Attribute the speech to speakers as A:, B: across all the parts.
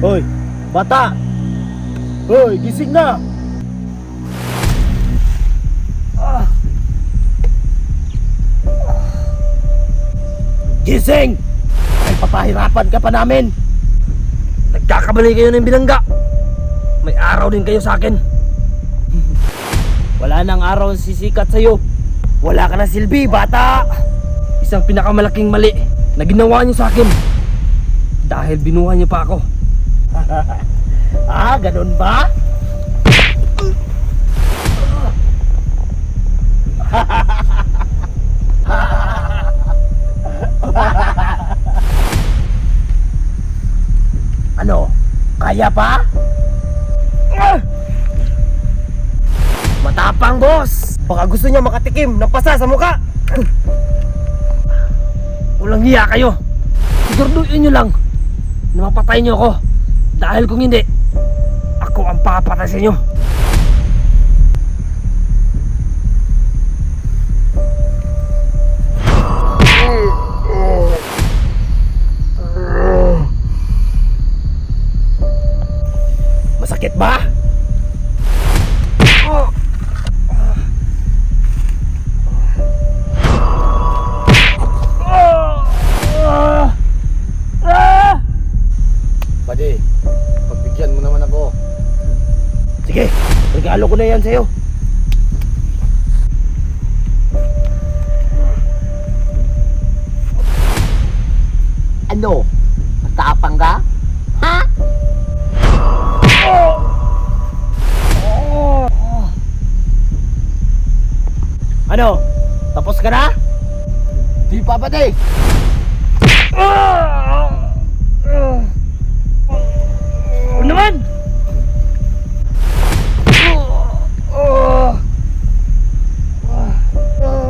A: Hoy, bata! Hoy, gising na! Gising! Ay, papahirapan ka pa namin!
B: Nagkakamali kayo ng binangga. May araw din kayo sa akin.
A: Wala nang araw ang sisikat sa'yo. Wala ka na silbi, bata!
B: Isang pinakamalaking mali na ginawa niyo sa akin. Dahil binuhay niyo pa ako.
A: Ah, ganun ba? Ano? Kaya pa?
B: Matapang, boss!
A: Baka gusto niya makatikim ng pasa sa mukha.
B: Walang hiya kayo. Siguraduhin niyo lang na mapatay niyo ako. Dahil kung hindi, ako ang papatay sa inyo.
A: Masakit ba?
C: Buddy, pagbigyan mo naman ako.
A: Sige, regalo ko na yan sa'yo. Ano? Matapang ka? Ha? Ano? Tapos ka na?
C: Di pa, buddy!
B: Ano naman?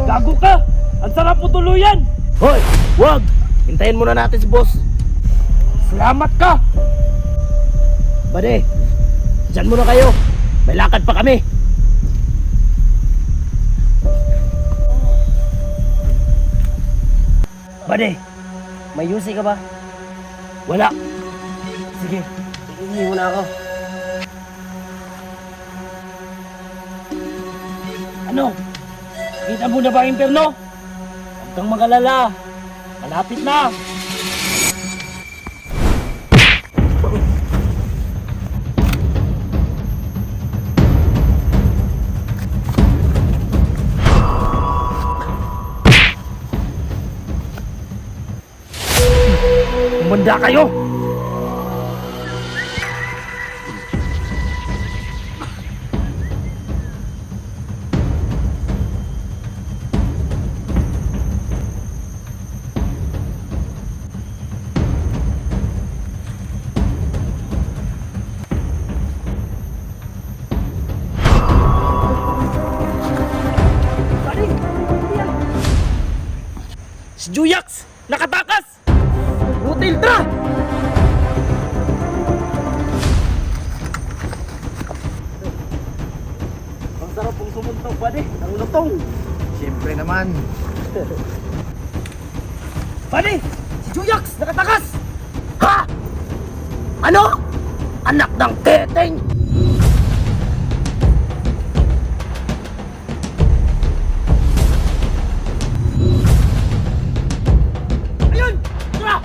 B: Gago ka! Ang sarap mo tuluyan!
A: Hoy, wag! Hintayin muna natin si boss.
B: Salamat ka!
A: Bade, dyan muna kayo. May lakad pa kami. Bade, may yusi ka ba? Wala. Sige, iingi muna ako. Ano? Kita mo na ba ang impyerno? Huwag kang magalala. Malapit na.
B: Umanda kayo! Si Juyax! Nakatakas! Hotel, tara!
A: Ang sarap pong sumuntog, Bade. Ang lutong.
C: Siyempre naman.
A: Bade! Si Juyax! Nakatakas! Ha? Ano? Anak ng keteng! Ayun! Tara!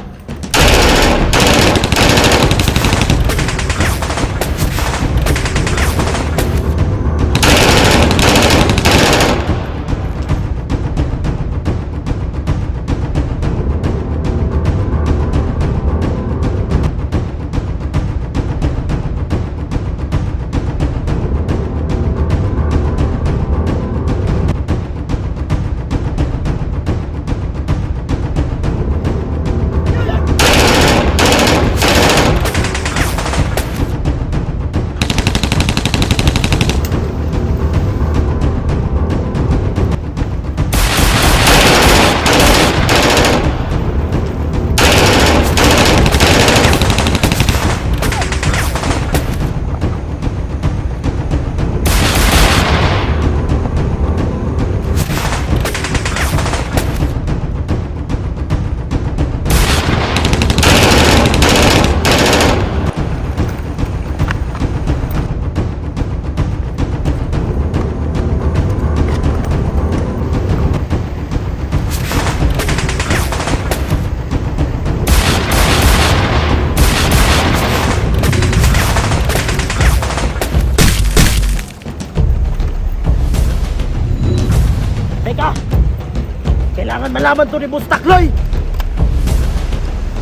A: Kailangan malaman to ni Boss Takloy!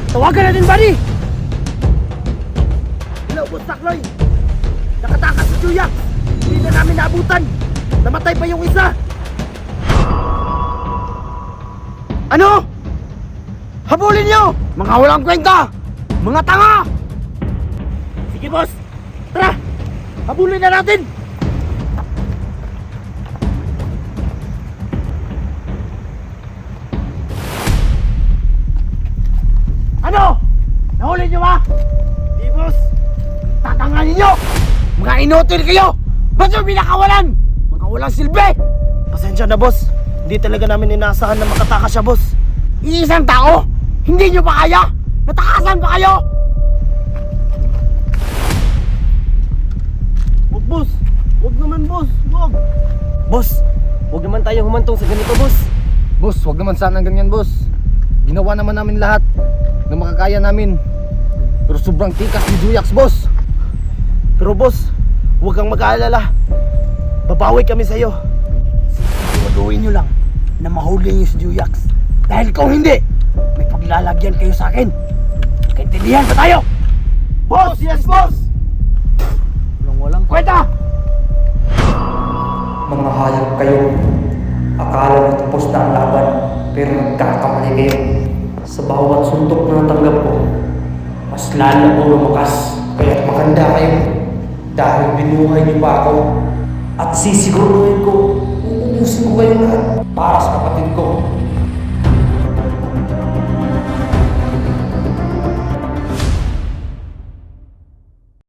A: Tawagan natin, buddy! Hello, Boss Takloy! Nakatakas si Juyak! Hindi na namin naabutan! Namatay pa yung isa! Ano? Habulin nyo! Mga walang kwenta! Mga tanga! Sige, boss! Tara! Habulin na natin! Ano? Nahuli nyo ba? Di, boss! Tatanganin nyo! Mga inotil kayo! Ba't yung pinakawalan? Mga walang silbi! Pasensya na, boss. Hindi talaga namin inaasahan na makatakas siya, boss. Iisang tao? Hindi nyo pa kaya? Natakasan pa kayo? Wag, boss. Wag naman, boss. Wag. Boss, wag naman tayo humantong sa ganito, boss.
C: Boss, wag naman sana ganyan, boss. Ginawa naman namin lahat na makakaya namin. Pero sobrang tikas ni Juyax, boss.
A: Pero, boss, huwag kang mag-aalala. Babawi kami sa'yo. Siguraduhin nyo lang na mahuli niyo si Juyax. Dahil kung hindi, may paglalagyan kayo sa akin. Kaintindihan ba tayo? Boss! Yes, boss! Walang kwenta!
D: Mga hayop kayo. Akala nyo tapos na ang laban, pero nagkakamali kayo. Sa bawat suntok na natanggap ko, mas lalo ko lumakas. Kaya't maganda kayo. Dahil binuhay niyo pa ako. At sisiguruhin ko, uubusin ko kayo lahat para sa kapatid ko.